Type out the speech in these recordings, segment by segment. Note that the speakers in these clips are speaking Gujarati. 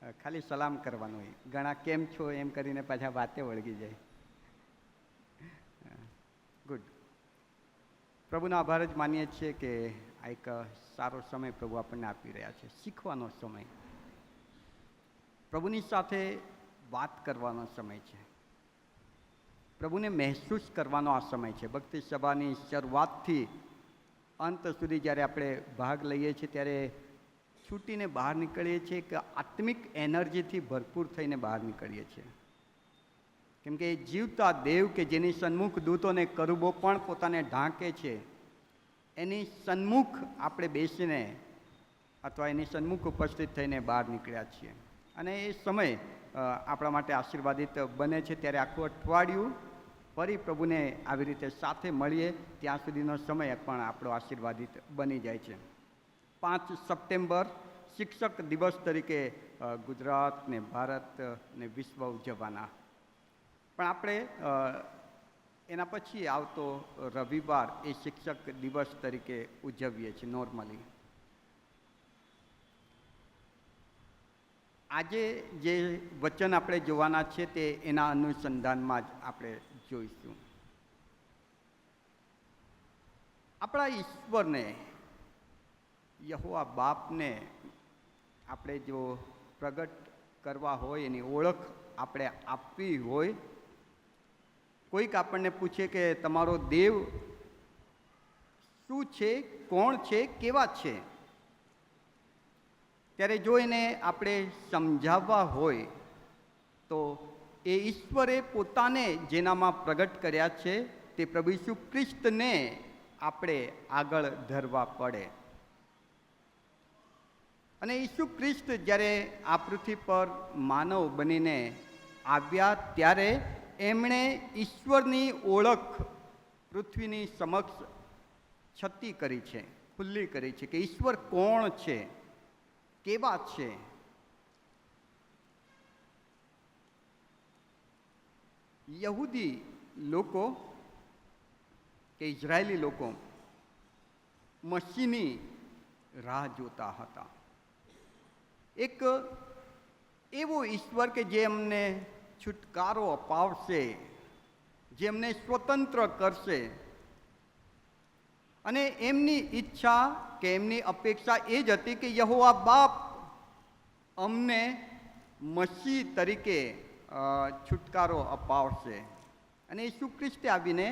ખાલી સલામ કરવાનું હોય. ઘણા કેમ છો એમ કરીને પાછા વાતે વળગી જાય. ગુડ. પ્રભુનો આભાર જ માનીએ છીએ કે આ એક સારો સમય પ્રભુ આપણને આપી રહ્યા છે, શીખવાનો સમય, પ્રભુની સાથે વાત કરવાનો સમય છે, પ્રભુને મહેસૂસ કરવાનો આ સમય છે. ભક્તિ સભાની શરૂઆતથી અંત સુધી જ્યારે આપણે ભાગ લઈએ છીએ ત્યારે છૂટીને બહાર નીકળીએ છીએ કે આત્મિક એનર્જીથી ભરપૂર થઈને બહાર નીકળીએ છીએ. કેમ કે જીવતા દેવ કે જેની સન્મુખ દૂતોને કરુબો પણ પોતાને ઢાંકે છે, એની સન્મુખ આપણે બેસીને અથવા એની સન્મુખ ઉપસ્થિત થઈને બહાર નીકળ્યા છીએ. અને એ સમય આપણા માટે આશીર્વાદિત બને છે. ત્યારે આખું અઠવાડિયું ફરી પ્રભુને આવી રીતે સાથે મળીએ ત્યાં સુધીનો સમય પણ આપણો આશીર્વાદિત બની જાય છે. 5 સપ્ટેમ્બર શિક્ષક દિવસ તરીકે ગુજરાત ને ભારત ને વિશ્વ ઉજવવાના, પણ આપણે એના પછી આવતો રવિવાર એ શિક્ષક દિવસ તરીકે ઉજવીએ છીએ નોર્મલી. આજે જે વચન આપણે જોવાના છે તે એના અનુસંધાનમાં જ આપણે જોઈશું. આપણા ઈશ્વરને, યહોવા બાપને આપણે જો પ્રગટ કરવા હોય, એની ઓળખ આપણે આપવી હોય, કોઈક આપણને પૂછે કે તમારો દેવ શું છે, કોણ છે, કેવા છે, ત્યારે જો એને આપણે સમજાવવા હોય તો એ ઈશ્વરે પોતાને જેનામાં પ્રગટ કર્યા છે તે પ્રભુ ઈસુ ખ્રિસ્તને આપણે આગળ ધરવા પડે. અને ઈસુ ખ્રિસ્ત જ્યારે આ પૃથ્વી પર માનવ બનીને આવ્યા ત્યારે એમણે ઈશ્વરની ઓળખ પૃથ્વીની સમક્ષ છતી કરી છે, ખુલ્લી કરી છે કે ઈશ્વર કોણ છે, કેવા છે. યહૂદી લોકો કે ઇઝરાયેલી લોકો મસીહની રાહ જોતા હતા. એક એવો ઈશ્વર કે જે એમને છુટકારો અપાવશે, જે એમને સ્વતંત્ર કરશે. અને એમની ઈચ્છા કે એમની અપેક્ષા એ જ હતી કે યહોવા બાપ અમને મસીહ તરીકે છુટકારો અપાવશે. અને ઈસુ ખ્રિસ્તે આવીને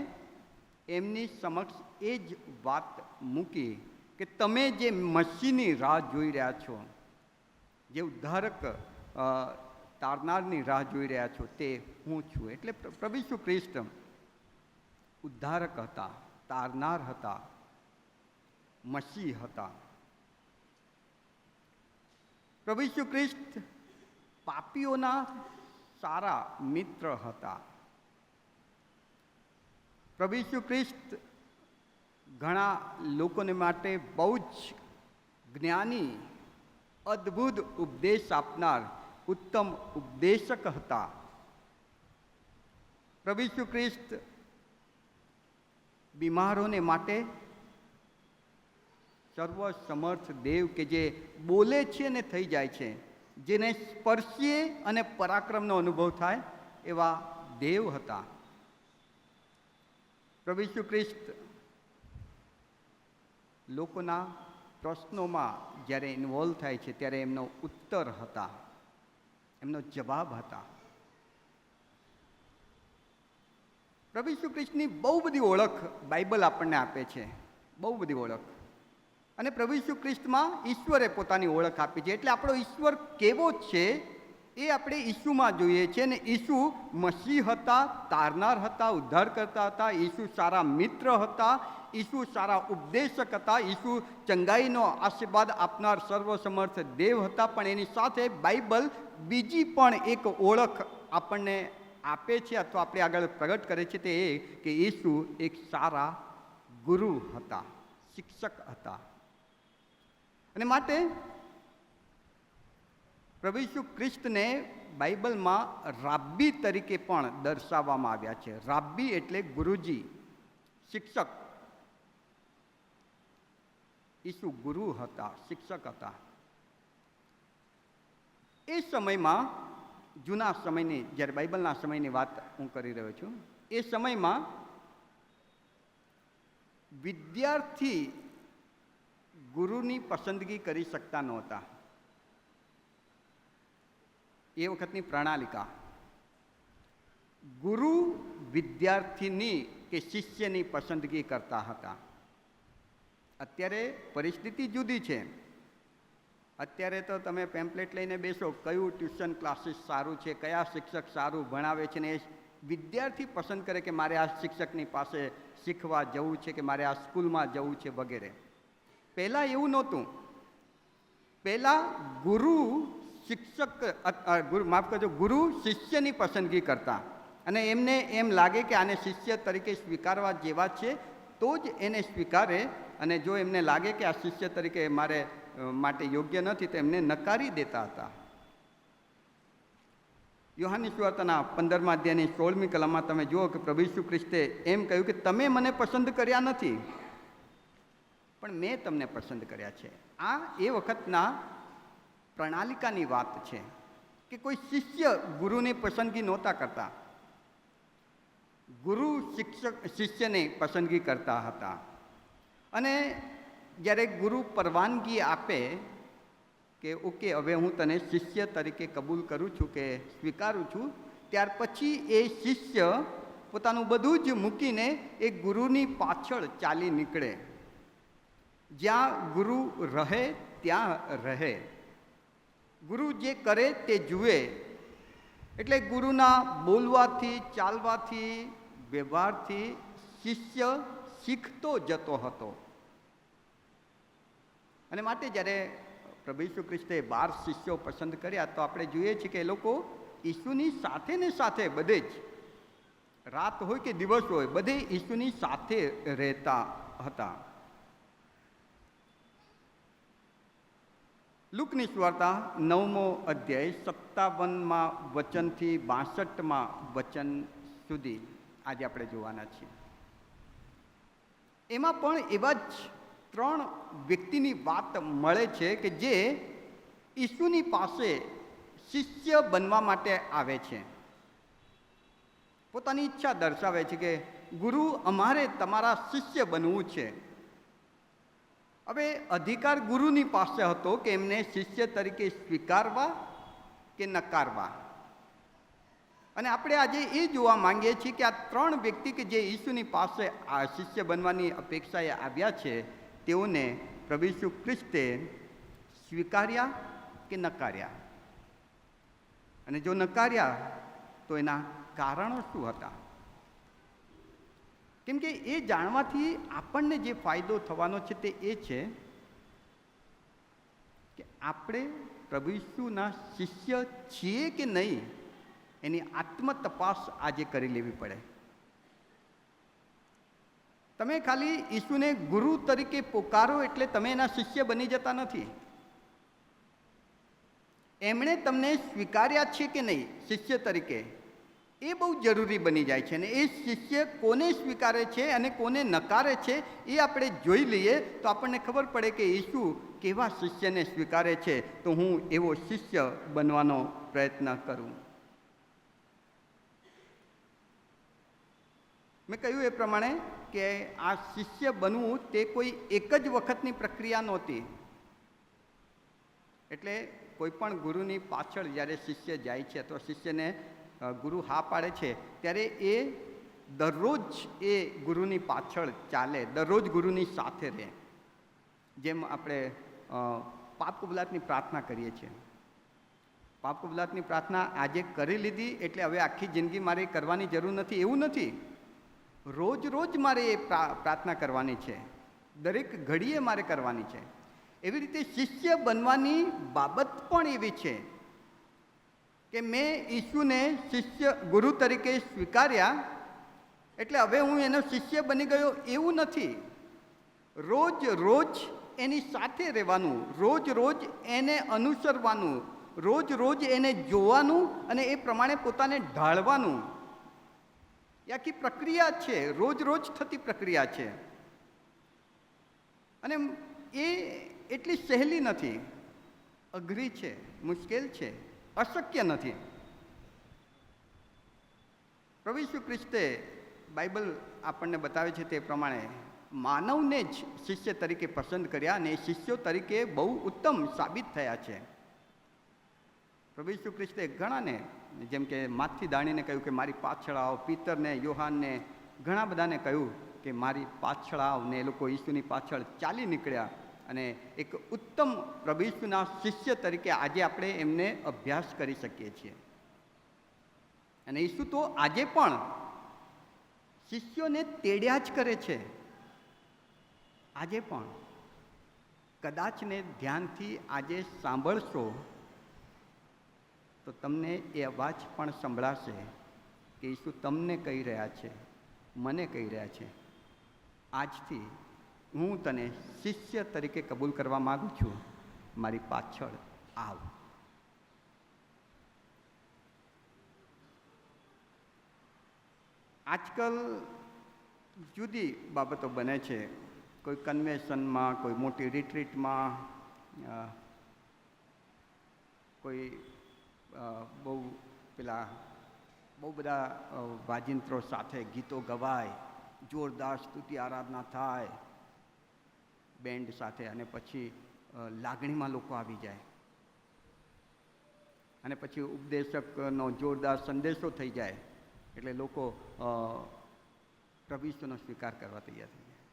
એમની સમક્ષ એ જ વાત મૂકી કે તમે જે મસીહની રાહ જોઈ રહ્યા છો, જે ઉદ્ધારક તારનારની રાહ જોઈ રહ્યા છો, તે હું છું. એટલે પ્રભુ ઈસુ ખ્રિસ્ત ઉદ્ધારક હતા, તારનાર હતા, મસીહ હતા. પ્રભુ ઈસુ ખ્રિસ્ત પાપીઓના સારા મિત્ર હતા. પ્રભુ ઈસુ ખ્રિસ્ત ઘણા લોકોને માટે બહુ જ જ્ઞાની, અદ્ભુત ઉપદેશ આપનાર ઉત્તમ ઉપદેશક હતા. પ્રભુ ઈસુ ખ્રિસ્ત બીમારોને માટે સર્વસમર્થ દેવ કે જે બોલે છે ને થઈ જાય છે, જેને સ્પર્શીએ અને પરાક્રમનો અનુભવ થાય એવા દેવ હતા. પ્રભુ ઈસુ ખ્રિસ્ત લોકોના પ્રશ્નોમાં જ્યારે ઇન્વોલ્વ થાય છે ત્યારે એમનો ઉત્તર હતા, એમનો જવાબ હતા. પ્રભુ ઈસુ ખ્રિસ્તની બહુ બધી ઓળખ બાઇબલ આપણને આપે છે, બહુ બધી ઓળખ. અને પ્રભુ ઈસુ ખ્રિસ્તમાં ઈશ્વરે પોતાની ઓળખ આપી છે. એટલે આપણો ઈશ્વર કેવો છે એ આપણે ઈસુમાં જોઈએ છીએ. ને ઈસુ મસીહ હતા, તારનાર હતા, ઉદ્ધાર કરતા હતા. ઈસુ સારા મિત્ર હતા, ઈસુ સારા ઉપદેશક હતા, ઈસુ ચંગાઈનો આશીર્વાદ આપનાર સર્વસમર્થ દેવ હતા. પણ એની સાથે બાઇબલ બીજી પણ એક ઓળખ આપણને આપે છે અથવા આપણે આગળ પ્રગટ કરે છે, તે એ કે ઈસુ એક સારા ગુરુ હતા, શિક્ષક હતા. અને માટે પ્રભુ ઈસુ ખ્રિસ્તને બાઇબલમાં રાબ્બી તરીકે પણ દર્શાવવામાં આવ્યા છે. રાબ્બી એટલે ગુરુજી, શિક્ષક. ઈસુ ગુરુ હતા, શિક્ષક હતા. એ સમયમાં, જૂના સમયની, જ્યારે બાઇબલના સમયની વાત હું કરી રહ્યો છું, એ સમયમાં વિદ્યાર્થી ગુરુની પસંદગી કરી શકતા નહોતા. એ વખતની પ્રણાલિકા, ગુરુ વિદ્યાર્થીની કે શિષ્યની પસંદગી કરતા હતા. અત્યારે પરિસ્થિતિ જુદી છે. અત્યારે તો તમે પેમ્પલેટ લઈને બેસો, કયું ટ્યુશન ક્લાસીસ સારું છે, કયા શિક્ષક સારું ભણાવે છે, ને એ વિદ્યાર્થી પસંદ કરે કે મારે આ શિક્ષકની પાસે શીખવા જવું છે, કે મારે આ સ્કૂલમાં જવું છે વગેરે. પહેલાં એવું નહોતું. પહેલાં ગુરુ ગુરુ શિષ્યની પસંદગી કરતા, અને એમને એમ લાગે કે આને શિષ્ય તરીકે સ્વીકારવા જેવા છે તો જ એને સ્વીકારે, અને જો એમને લાગે કે આ શિષ્ય તરીકે મારે માટે યોગ્ય નથી તો એમને નકારી દેતા હતા. યોહાનની સુવાર્તાના 15મા અધ્યાયની 16મી કલમમાં તમે જુઓ કે પ્રભુ ઈસુ ખ્રિસ્તે એમ કહ્યું કે તમે મને પસંદ કર્યા નથી, પણ મેં તમને પસંદ કર્યા છે. આ એ વખતના પ્રણાલિકાની વાત છે કે કોઈ શિષ્ય ગુરુની પસંદગી નહોતા કરતા, ગુરુ શિષ્યની પસંદગી કરતા હતા. અને જ્યારે ગુરુ પરવાનગી આપે કે ઓકે, હવે હું તને શિષ્ય તરીકે કબૂલ કરું છું કે સ્વીકારું છું, ત્યાર પછી એ શિષ્ય પોતાનું બધું જ મૂકીને એ ગુરુની પાછળ ચાલી નીકળે. જ્યાં ગુરુ રહે ત્યાં રહે, ગુરુ જે કરે તે જુએ. એટલે ગુરુના બોલવાથી, ચાલવાથી, વ્યવહારથી શિષ્ય શીખતો જતો હતો. અને માટે જ્યારે પ્રભુ ઈસુ ખ્રિસ્તે 12 શિષ્યો પસંદ કર્યા તો આપણે જોઈએ છીએ કે એ લોકો ઈસુની સાથે ને સાથે, બધે જ, રાત હોય કે દિવસ હોય, બધે ઈસુની સાથે રહેતા હતા. લુકની સુવાર્તા 9મો અધ્યાય 57મા વચનથી 62મા વચન સુધી આજે આપણે જોવાના છીએ. એમાં પણ એવા જ 3 વ્યક્તિની વાત મળે છે કે જે ઈસુની પાસે શિષ્ય બનવા માટે આવે છે. પોતાની ઈચ્છા દર્શાવે છે કે ગુરુ, અમારે તમારા શિષ્ય બનવું છે. હવે અધિકાર ગુરુની પાસે હતો કે એમને શિષ્ય તરીકે સ્વીકારવા કે નકારવા. અને આપણે આજે એ જોવા માંગીએ છીએ કે આ 3 વ્યક્તિ કે જે ઈસુની પાસે આ શિષ્ય બનવાની અપેક્ષાએ આવ્યા છે, તેઓને પ્રભુ ઈસુ ખ્રિસ્તે સ્વીકાર્યા કે નકાર્યા. અને જો નકાર્યા તો એના કારણો શું હતા? કેમ કે એ જાણવાથી આપણને જે ફાયદો થવાનો છે તે એ છે કે આપણે પ્રભુ ઈસુના શિષ્ય છીએ કે નહીં, એની આત્મતપાસ આજે કરી લેવી પડે. તમે ખાલી ઈસુને ગુરુ તરીકે પોકારો એટલે તમે એના શિષ્ય બની જતા નથી. એમણે તમને સ્વીકાર્યા છે કે નહીં શિષ્ય તરીકે, એ બહુ જરૂરી બની જાય છે. અને એ શિષ્ય કોને સ્વીકારે છે અને કોને નકારે છે એ આપણે જોઈ લઈએ તો આપણને ખબર પડે કે ઈસુ કેવા શિષ્યને સ્વીકારે છે, તો હું એવો શિષ્ય બનવાનો પ્રયત્ન કરું. મેં કહ્યું એ પ્રમાણે કે આ શિષ્ય બનવું તે કોઈ એક જ વખતની પ્રક્રિયા નહોતી. એટલે કોઈ પણ ગુરુની પાછળ જ્યારે શિષ્ય જાય છે તો શિષ્યને ગુરુ હા પાડે છે ત્યારે એ દરરોજ એ ગુરુની પાછળ ચાલે, દરરોજ ગુરુની સાથે રહે. જેમ આપણે પાપ કબૂલાતની પ્રાર્થના કરીએ છીએ. પાપ કબૂલાતની પ્રાર્થના આજે કરી લીધી એટલે હવે આખી જિંદગી મારે કરવાની જરૂર નથી, એવું નથી. રોજ રોજ મારે એ પ્રાર્થના કરવાની છે, દરેક ઘડીએ મારે કરવાની છે. એવી રીતે શિષ્ય બનવાની બાબત પણ એવી છે કે મેં ઈસુને શિષ્ય ગુરુ તરીકે સ્વીકાર્યા એટલે હવે હું એનો શિષ્ય બની ગયો, એવું નથી. રોજ રોજ એની સાથે રહેવાનું, રોજ રોજ એને અનુસરવાનું, રોજ રોજ એને જોવાનું અને એ પ્રમાણે પોતાને ઢાળવાનું. એ આખી પ્રક્રિયા છે, રોજ રોજ થતી પ્રક્રિયા છે. અને એ એટલી સહેલી નથી, અઘરી છે, મુશ્કેલ છે. અશક્ય નથી. પ્રભુ ઈસુ ખ્રિસ્તે બાઇબલ આપણને બતાવે છે તે પ્રમાણે માનવને જ શિષ્ય તરીકે પસંદ કર્યા અને શિષ્યો તરીકે બહુ ઉત્તમ સાબિત થયા છે. પ્રભુ ઈસુ ખ્રિસ્તે ઘણાને, જેમ કે માથથી દાણીને કહ્યું કે મારી પાછળ આવો, પીતરને, યોહાનને, ઘણા બધાને કહ્યું કે મારી પાછળ આવ, ને એ લોકો ઈસુની પાછળ ચાલી નીકળ્યા અને એક ઉત્તમ પ્રભુ ઈસુના શિષ્ય તરીકે આજે આપણે એમને અભ્યાસ કરી શકીએ છીએ. અને ઈસુ તો આજે પણ શિષ્યોને તેડ્યા જ કરે છે. આજે પણ કદાચ ને ધ્યાનથી આજે સાંભળશો તો તમને એ અવાજ પણ સંભળાશે કે ઈસુ તમને કહી રહ્યા છે, મને કહી રહ્યા છે, આજથી હું તને શિષ્ય તરીકે કબૂલ કરવા માગું છું, મારી પાછળ આવ. આજકાલ જુદી બાબતો બને છે. કોઈ કન્વેન્શનમાં, કોઈ મોટી રિટ્રીટમાં, કોઈ બહુ બધા વાજિંત્રો સાથે ગીતો ગવાય, જોરદાર સ્તુતિ આરાધના થાય બેન્ડ સાથે, અને પછી લાગણીમાં લોકો આવી જાય અને પછી ઉપદેશકનો જોરદાર સંદેશો થઈ જાય એટલે લોકો પ્રભુ ઈસુનો સ્વીકાર કરવા તૈયાર થઈ જાય.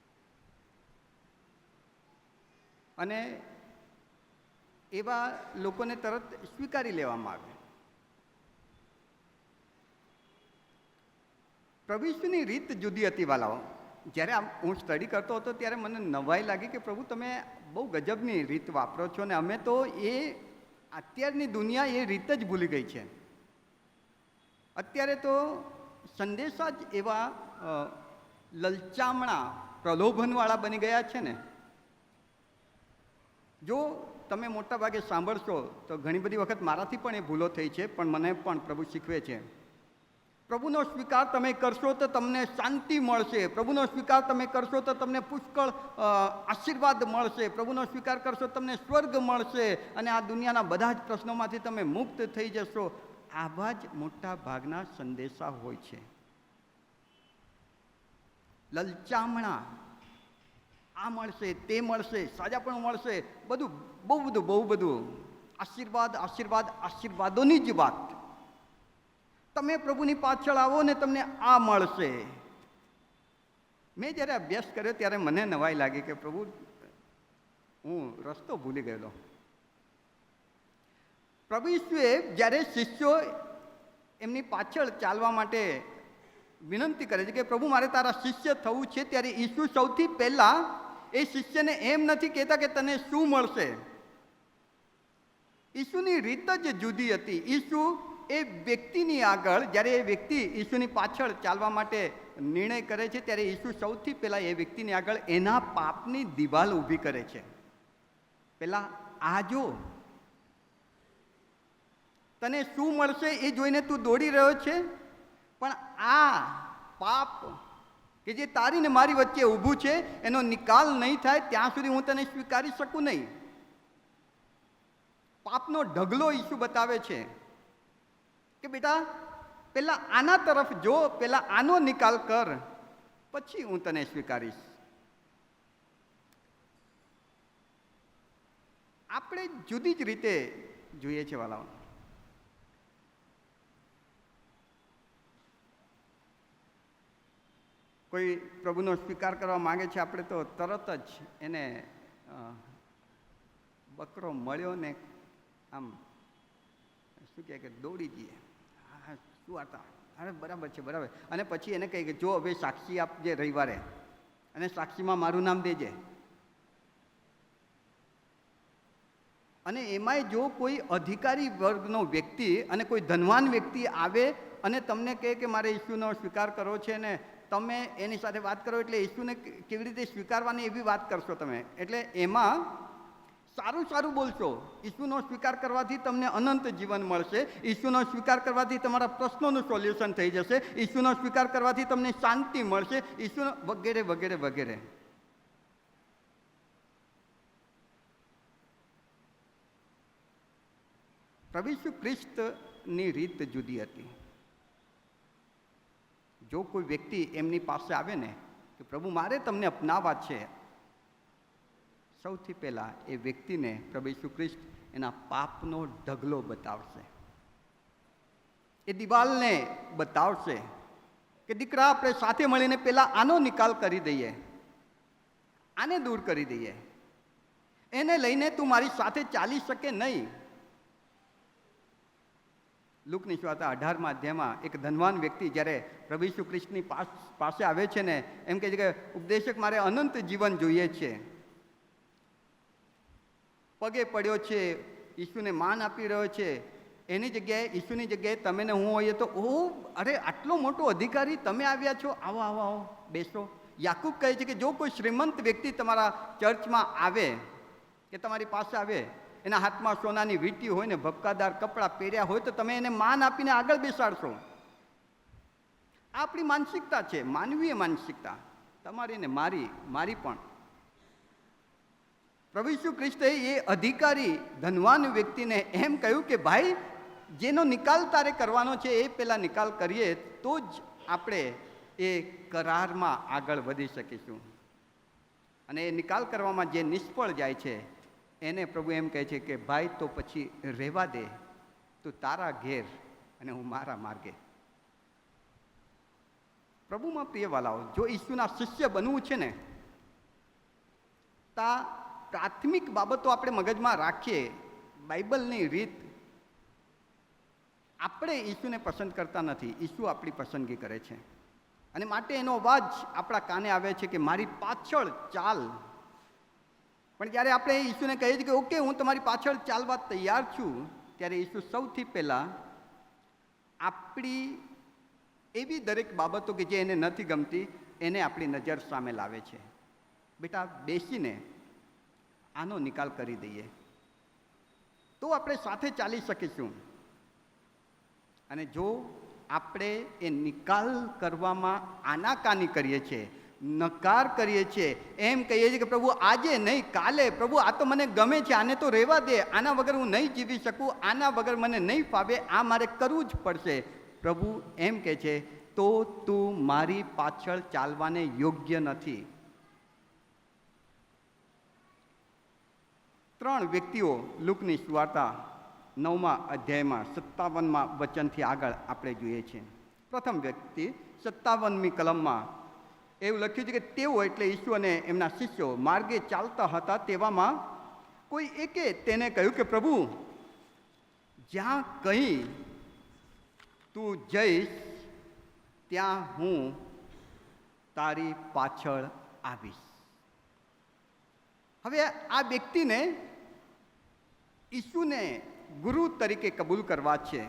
અને એવા લોકોને તરત સ્વીકારી લેવામાં આવે. પ્રભુ ઈસુની રીત જુદી હતી વાલાઓ. જ્યારે હું સ્ટડી કરતો હતો ત્યારે મને નવાઈ લાગી કે પ્રભુ તમે બહુ ગજબની રીત વાપરો છો, ને અમે તો અત્યારની દુનિયા એ રીત જ ભૂલી ગઈ છે. અત્યારે તો સંદેશા જ એવા લલચામણા, પ્રલોભનવાળા બની ગયા છે ને. જો તમે મોટા ભાગે સાંભળશો તો ઘણી બધી વખત મારાથી પણ એ ભૂલો થઈ છે, પણ મને પણ પ્રભુ શીખવે છે. પ્રભુનો સ્વીકાર તમે કરશો તો તમને શાંતિ મળશે, પ્રભુનો સ્વીકાર તમે કરશો તો તમને પુષ્કળ આશીર્વાદ મળશે, પ્રભુનો સ્વીકાર કરશો તમને સ્વર્ગ મળશે અને આ દુનિયાના બધા જ પ્રશ્નોમાંથી તમે મુક્ત થઈ જશો. આવા જ મોટા ભાગના સંદેશા હોય છે. લલચામણા, આ મળશે, તે મળશે, સાજાપણું મળશે, બધું બહુ બધું આશીર્વાદ, આશીર્વાદ, આશીર્વાદોની જ વાત. તમે પ્રભુની પાછળ આવો ને તમને આ મળશે. મેં જ્યારે અભ્યાસ કર્યો ત્યારે મને નવાઈ લાગી કે પ્રભુ હું રસ્તો ભૂલી ગયેલો. પ્રભુ ઈસુએ જ્યારે શિષ્યો એમની પાછળ ચાલવા માટે વિનંતી કરે છે કે પ્રભુ મારે તારા શિષ્ય થવું છે, ત્યારે ઈસુ સૌથી પહેલાં એ શિષ્યને એમ નથી કહેતા કે તને શું મળશે. ઈસુની રીત જ જુદી હતી. ઈસુ એ વ્યક્તિની આગળ, જ્યારે એ વ્યક્તિ ઈસુની પાછળ ચાલવા માટે નિર્ણય કરે છે ત્યારે ઈસુ સૌથી પહેલાં એ વ્યક્તિની આગળ એના પાપની દિવાલ ઊભી કરે છે. પહેલાં આ જો, તને શું મળશે એ જોઈને તું દોડી રહ્યો છે, પણ આ પાપ કે જે તારી ને મારી વચ્ચે ઊભું છે એનો નિકાલ નહીં થાય ત્યાં સુધી હું તને સ્વીકારી શકું નહીં. પાપનો ઢગલો ઈસુ બતાવે છે કે બેટા પહેલાં આના તરફ જો, પહેલાં આનો નિકાલ કર, પછી હું તને સ્વીકારીશ. આપણે જુદી જ રીતે જોઈએ છે વાલાઓ. કોઈ પ્રભુનો સ્વીકાર કરવા માગે છે, આપણે તો તરત જ એને બકરો મળ્યો ને આમ શું કહે કે દોડી જઈએ, હા શું વાર્તા, અરે બરાબર છે બરાબર, અને પછી એને કહે કે જો હવે સાક્ષી આપજે રવિવારે અને સાક્ષીમાં મારું નામ દેજે. અને એમાંય જો કોઈ અધિકારી વર્ગનો વ્યક્તિ અને કોઈ ધનવાન વ્યક્તિ આવે અને તમને કહે કે મારે ઈસુનો સ્વીકાર કરવો છે ને તમે એની સાથે વાત કરો, એટલે ઈસુને કેવી રીતે સ્વીકારવાની એવી વાત કરશો તમે. એટલે એમાં સારું બોલશો. ઈસુનો સ્વીકાર કરવાથી તમને અનંત જીવન મળશે, ઈસુનો સ્વીકાર કરવાથી તમારા પ્રશ્નોનું સોલ્યુશન થઈ જશે, ઈસુનો સ્વીકાર કરવાથી તમને શાંતિ મળશે, ઈસુનો વગેરે વગેરે વગેરે. પ્રભુ ઈસુ ખ્રિસ્તની રીત જુદી હતી. જો કોઈ વ્યક્તિ એમની પાસે આવે ને કે પ્રભુ મારે તમને અપનાવવા છે, સૌથી પહેલાં એ વ્યક્તિને પ્રભુ ઈસુ ખ્રિસ્ત એના પાપનો ઢગલો બતાવશે. એ દિવાલને બતાવશે કે દીકરા, આપણે સાથે મળીને પહેલાં આનો નિકાલ કરી દઈએ, આને દૂર કરી દઈએ. એને લઈને તું મારી સાથે ચાલી શકે નહીં. લુકની સુવાર્તા 18મા અધ્યાયમાં એક ધનવાન વ્યક્તિ જ્યારે પ્રભુ ઈસુ ખ્રિસ્તની પાસે આવે છે ને, એમ કહે છે કે ઉપદેશક, મારે અનંત જીવન જોઈએ છે. પગે પડ્યો છે, ઈસુને માન આપી રહ્યો છે. એની જગ્યાએ, ઈસુની જગ્યાએ તમે ને હું હોઈએ તો, ઓહ અરે આટલો મોટો અધિકારી તમે આવ્યા છો, આવો આવો આવો બેસો. યાકૂબ કહે છે કે જો કોઈ શ્રીમંત વ્યક્તિ તમારા ચર્ચમાં આવે કે તમારી પાસે આવે, એના હાથમાં સોનાની વીંટી હોય ને ભપકાદાર કપડાં પહેર્યા હોય, તો તમે એને માન આપીને આગળ બેસાડશો. આ આપણી માનસિકતા છે, માનવીય માનસિકતા, તમારી ને મારી પણ. પ્રભુ ઈસુ ખ્રિસ્તે એ અધિકારી ધનવાન વ્યક્તિને એમ કહ્યું કે ભાઈ, જેનો નિકાલ તારે કરવાનો છે એ પહેલાં નિકાલ કરીએ તો જ આપણે એ કરારમાં આગળ વધી શકીશું. અને એ નિકાલ કરવામાં જે નિષ્ફળ જાય છે એને પ્રભુ એમ કહે છે કે ભાઈ, તો પછી રહેવા દે, તું તારા ઘેર અને હું મારા માર્ગે. પ્રભુમાં પ્રિયવાલાઓ, જો ઈસુના શિષ્ય બનવું છે ને, તા પ્રાથમિક બાબતો આપણે મગજમાં રાખીએ. બાઇબલની રીત. આપણે ઈસુને પસંદ કરતા નથી, ઈસુ આપણી પસંદગી કરે છે. અને માટે એનો અવાજ આપણા કાને આવે છે કે મારી પાછળ ચાલ. પણ જ્યારે આપણે ઈસુને કહીએ છીએ કે ઓકે, હું તમારી પાછળ ચાલવા તૈયાર છું, ત્યારે ઈસુ સૌથી પહેલાં આપણી એવી દરેક બાબતો કે જે એને નથી ગમતી એને આપણી નજર સામે લાવે છે. બેટા, બેસીને આનો નિકાલ કરી દઈએ તો આપણે સાથે ચાલી શકીશું. અને જો આપણે એ નિકાલ કરવામાં આનાકાની કરીએ છીએ, નકાર કરીએ છીએ, એમ કહીએ છીએ કે પ્રભુ આજે નહીં, કાલે, પ્રભુ આ તો મને ગમે છે, આને તો રહેવા દે, આના વગર હું નહીં જીવી શકું, આના વગર મને નહીં ફાવે, આ મારે કરવું જ પડશે. પ્રભુ એમ કહે છે તો તું મારી પાછળ ચાલવાને યોગ્ય નથી. 3 વ્યક્તિઓ લુકની સુવાર્તા 9મા અધ્યાયમાં 57મા વચનથી આગળ આપણે જોઈએ છીએ. પ્રથમ વ્યક્તિ 57મી કલમમાં એવું લખ્યું છે કે તેઓ એટલે ઈસુ અને એમના શિષ્યો માર્ગે ચાલતા હતા, તેવામાં કોઈ એકે તેને કહ્યું કે પ્રભુ, જ્યાં કંઈ તું જઈશ ત્યાં હું તારી પાછળ આવીશ. હવે આ વ્યક્તિને ઈસુને ગુરુ તરીકે કબૂલ કરવા છે.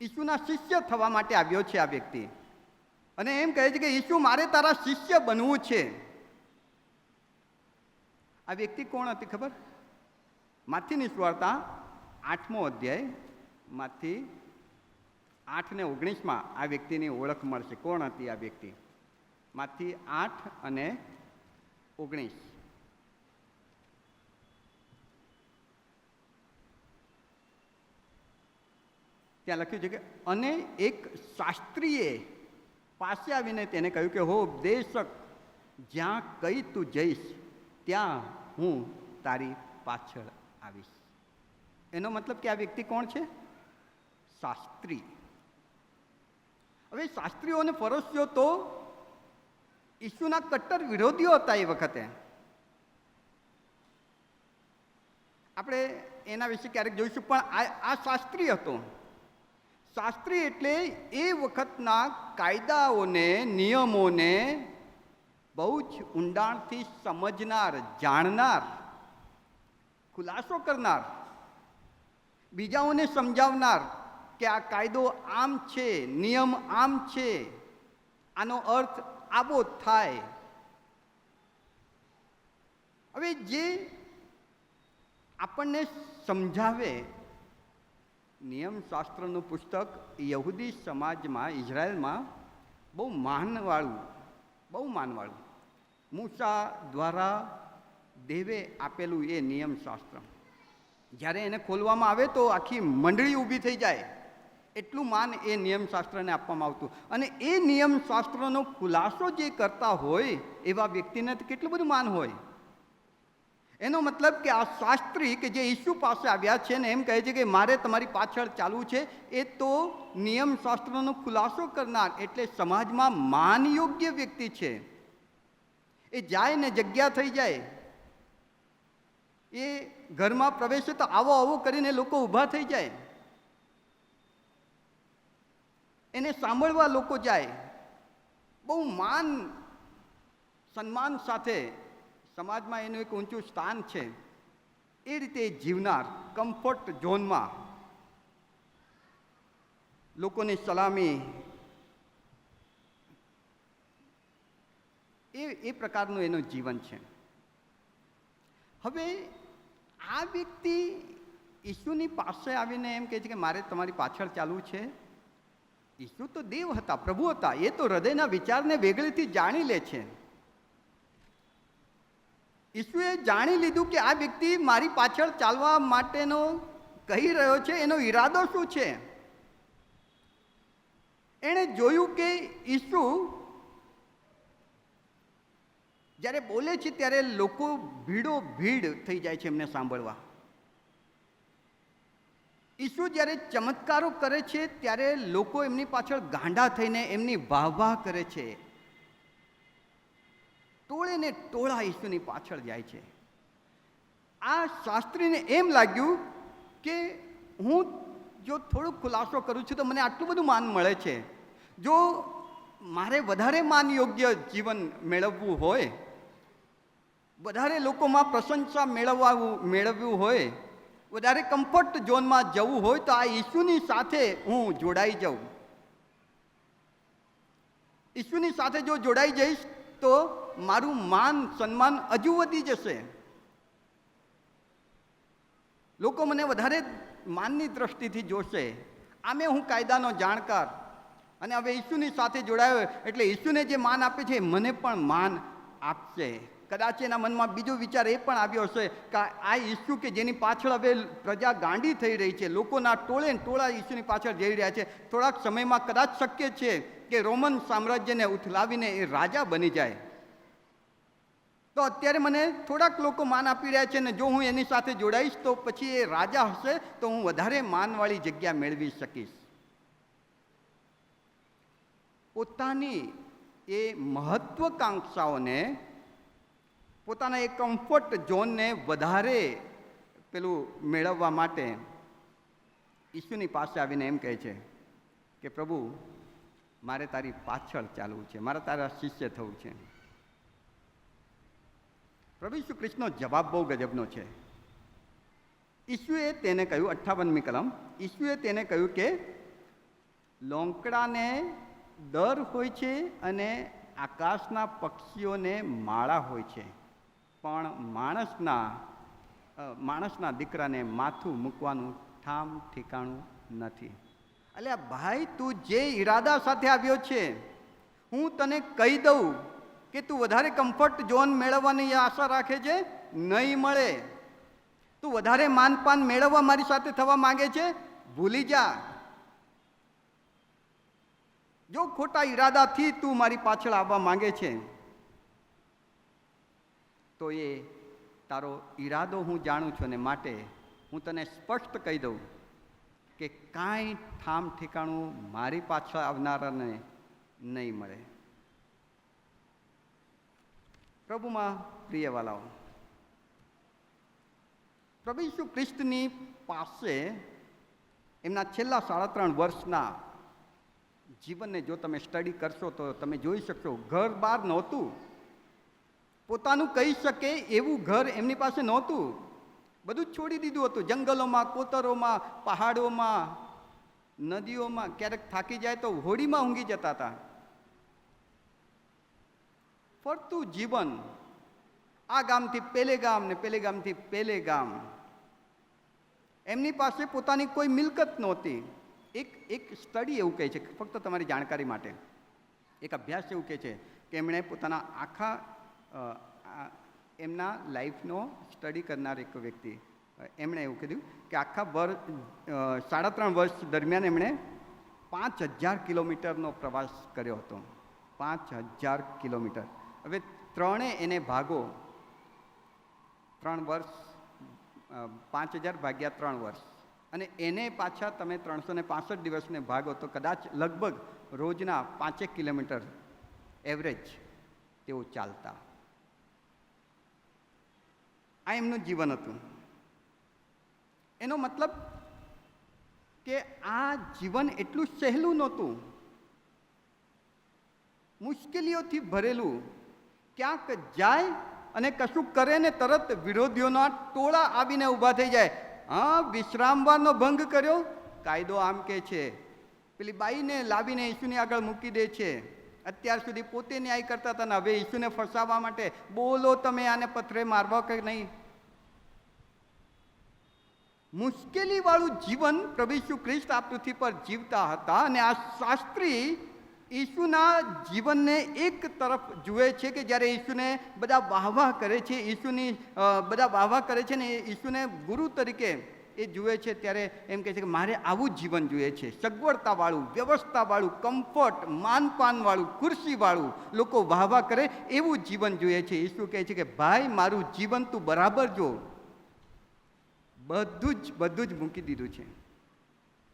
ઈસુના શિષ્ય થવા માટે આવ્યો છે આ વ્યક્તિ. અને એમ કહે છે કે ઈસુ, મારે તારા શિષ્ય બનવું છે. આ વ્યક્તિ કોણ હતી ખબર? માથીની સુવાર્તા 8મો અધ્યાય, માથી 8 ને 19માં આ વ્યક્તિની ઓળખ મળશે. કોણ હતી આ વ્યક્તિ? માથી 8 અને 19. ત્યાં લખ્યું છે કે અને એક શાસ્ત્રીએ પાસે આવીને તેને કહ્યું કે હો ઉપદેશક, જ્યાં કઈ તું જઈશ ત્યાં હું તારી પાછળ આવીશ. એનો મતલબ કે આ વ્યક્તિ કોણ છે? શાસ્ત્રી. હવે શાસ્ત્રીઓ અને ફરોશીઓ તો ઈસુના કટ્ટર વિરોધીઓ હતા એ વખતે. આપણે એના વિશે ક્યારેક જોઈશું, પણ આ શાસ્ત્રી હતો. શાસ્ત્રી એટલે એ વખતના કાયદાઓને, નિયમોને બહુ જ ઊંડાણથી સમજનાર, જાણનાર, ખુલાસો કરનાર, બીજાઓને સમજાવનાર કે આ કાયદો આમ છે, નિયમ આમ છે, આનો અર્થ આવો થાય. હવે જે આપણને સમજાવે, નિયમશાસ્ત્રનું પુસ્તક યહૂદી સમાજમાં, ઇઝરાયલમાં બહુ માનવાળું મૂસા દ્વારા દેવે આપેલું એ નિયમશાસ્ત્ર. જ્યારે એને ખોલવામાં આવે તો આખી મંડળી ઊભી થઈ જાય, એટલું માન એ નિયમશાસ્ત્રને આપવામાં આવતું. અને એ નિયમશાસ્ત્રનો ખુલાસો જે કરતા હોય એવા વ્યક્તિને તો કેટલું બધું માન હોય. એનો મતલબ કે આ શાસ્ત્રી કે જે ઈસુ પાસે આવ્યા છે ને એમ કહે છે કે મારે તમારી પાછળ ચાલવું છે, એ તો નિયમશાસ્ત્રનો ખુલાસો કરનાર, એટલે સમાજમાં માનયોગ્ય વ્યક્તિ છે. એ જાય ને જગ્યા થઈ જાય, એ ઘરમાં પ્રવેશે તો આવો આવો કરીને લોકો ઊભા થઈ જાય, એને સાંભળવા લોકો જાય. બહુ માન સન્માન સાથે સમાજમાં એનું એક ઊંચું સ્થાન છે. એ રીતે જીવનાર, કમ્ફર્ટ ઝોનમાં લોકોની સલામી, એ પ્રકારનું એનું જીવન છે. હવે આ વ્યક્તિ ઈસુની પાસે આવીને એમ કહે છે કે મારે તમારી પાછળ ચાલવું છે. ઈસુ તો દેવ હતા, પ્રભુ હતા, એ તો હૃદયના વિચારને વેગળીથી જાણી લે છે. ઈસુએ જાણી લીધું કે આ વ્યક્તિ મારી પાછળ ચાલવા માટેનો કહી રહ્યો છે, એનો ઈરાદો શું છે. એણે જોયું કે ઈસુ જ્યારે બોલે છે ત્યારે લોકો ભીડો ભીડ થઈ જાય છે એમને સાંભળવા. ઈસુ જ્યારે ચમત્કારો કરે છે ત્યારે લોકો એમની પાછળ ગાંડા થઈને એમની વાહ કરે છે. ટોળે ને ટોળા ઈસુની પાછળ જાય છે. આ શાસ્ત્રીને એમ લાગ્યું કે હું જો થોડોક ખુલાસો કરું છું તો મને આટલું બધું માન મળે છે. જો મારે વધારે માન યોગ્ય જીવન મેળવવું હોય, વધારે લોકોમાં પ્રશંસા મેળવવું હોય, વધારે કમ્ફર્ટ ઝોનમાં જવું હોય તો આ ઈસુની સાથે હું જોડાઈ જાઉં. ઈસુની સાથે જો જોડાઈ જઈશ તો મારું માન સન્માન હજુ વધી જશે. લોકો મને વધારે માનની દ્રષ્ટિથી જોશે. આમે હું કાયદાનો જાણકાર, અને હવે ઈસુની સાથે જોડાયો એટલે ઈસુને જે માન આપે છે મને પણ માન આપશે. કદાચ એના મનમાં બીજો વિચાર એ પણ આવ્યો હશે કે આ ઈસુ કે જેની પાછળ હવે પ્રજા ગાંડી થઈ રહી છે, લોકોના ટોળે ટોળા ઈસુની પાછળ જઈ રહ્યા છે, થોડાક સમયમાં કદાચ શક્ય છે કે રોમન સામ્રાજ્યને ઉથલાવીને એ રાજા બની જાય. તો અત્યારે મને થોડાક લોકો માન આપી રહ્યા છે ને જો હું એની સાથે જોડાઈશ તો પછી એ રાજા હશે તો હું વધારે માનવાળી જગ્યા મેળવી શકીશ. પોતાની એ મહત્વકાંક્ષાઓને, પોતાના એ કમ્ફર્ટ ઝોનને વધારે મેળવવા માટે ઈસુની પાસે આવીને એમ કહે છે કે પ્રભુ મારે તારી પાછળ ચાલવું છે, મારે તારા શિષ્ય થવું છે. પ્રભુ ઈસુ ખ્રિસ્તનો જવાબ બહુ ગજબનો છે. ઈસુએ તેને કહ્યું, 58મી કલમ, ઈસુએ તેને કહ્યું કે લોંકડાને દર હોય છે અને આકાશના પક્ષીઓને માળા હોય છે, પણ માણસના દીકરાને માથું મૂકવાનું ઠામ ઠેકાણું નથી. એટલે ભાઈ, તું જે ઈરાદા સાથે આવ્યો છે, હું તને કહી દઉં કે તું વધારે કમ્ફર્ટ ઝોન મેળવવાની આશા રાખે છે, નહીં મળે. તું વધારે માનપાન મેળવવા મારી સાથે થવા માંગે છે, ભૂલી જા. જો ખોટા ઈરાદાથી તું મારી પાછળ આવવા માંગે છે તો એ તારો ઈરાદો હું જાણું છું, ને માટે હું તને સ્પષ્ટ કહી દઉં કે કાંઈ ઠામ ઠેકાણું મારી પાછળ આવનારાને નહીં મળે. પ્રભુમાં પ્રિયવાલાઓ, પ્રભુ ઈસુ ખ્રિસ્તની પાસે એમના છેલ્લા 3.5 વર્ષના જીવનને જો તમે સ્ટડી કરશો તો તમે જોઈ શકશો ઘર બહાર નહોતું. પોતાનું કહી શકે એવું ઘર એમની પાસે નહોતું. બધું જ છોડી દીધું હતું. જંગલોમાં, કોતરોમાં, પહાડોમાં, નદીઓમાં, ક્યારેક થાકી જાય તો હોડીમાં ઊંઘી જતા હતા. ફરતું જીવન, આ ગામથી પેલે ગામ ને પેલે ગામથી પેલે ગામ. એમની પાસે પોતાની કોઈ મિલકત નહોતી. એક સ્ટડી એવું કહે છે, ફક્ત તમારી જાણકારી માટે, એક અભ્યાસ એવું કહે છે કે એમણે પોતાના આખા એમના લાઈફનો સ્ટડી કરનાર એક વ્યક્તિ, એમણે એવું કીધું કે આખા 3.5 વર્ષ દરમિયાન એમણે 5000 કિલોમીટરનો પ્રવાસ કર્યો હતો. 5000 કિલોમીટર. હવે ત્રણે એને ભાગો, 3 વર્ષ, 5000 ભાગ્યા 3 વર્ષ, અને એને પાછા તમે 365 દિવસને ભાગો તો કદાચ લગભગ રોજના 5 કિલોમીટર એવરેજ તેઓ ચાલતા. આ એમનું જીવન હતું. એનો મતલબ કે આ જીવન એટલું સહેલું નહોતું, મુશ્કેલીઓથી ભરેલું. ક્યાંક જાય અને કશું કરે ને તરત વિરોધીઓના ટોળા આવીને ઊભા થઈ જાય. હા, વિશ્રામવારનો ભંગ કર્યો, કાયદો આમ કે છે. પેલી બાઈને લાવીને ઈસુની આગળ મૂકી દે છે. અત્યાર સુધી પોતે ન્યાય કરતા હતા ને હવે ઈસુને ફસાવવા માટે બોલો તમે આને પથ્થરે મારવા કે નહીં. મુશ્કેલીવાળું જીવન પ્રભુ ઈસુ ખ્રિસ્ત આ પૃથ્વી પર જીવતા હતા. અને આ શાસ્ત્રી ઈસુના જીવનને એક તરફ જુએ છે કે જ્યારે ઈસુને બધા વાહવાહ કરે છે, ઈસુની બધા વાહવાહ કરે છે ને ઈસુને ગુરુ તરીકે એ જુએ છે, ત્યારે એમ કહે છે કે મારે આવું જીવન જોઈએ છે, સગવડતાવાળું, વ્યવસ્થાવાળું, કમ્ફર્ટ, માનપાનવાળું, ખુરશીવાળું, લોકો વાહવાહ કરે એવું જીવન જોઈએ છે. ઈસુ કહે છે કે ભાઈ મારું જીવન તું બરાબર જો. બધું જ મૂકી દીધું છે.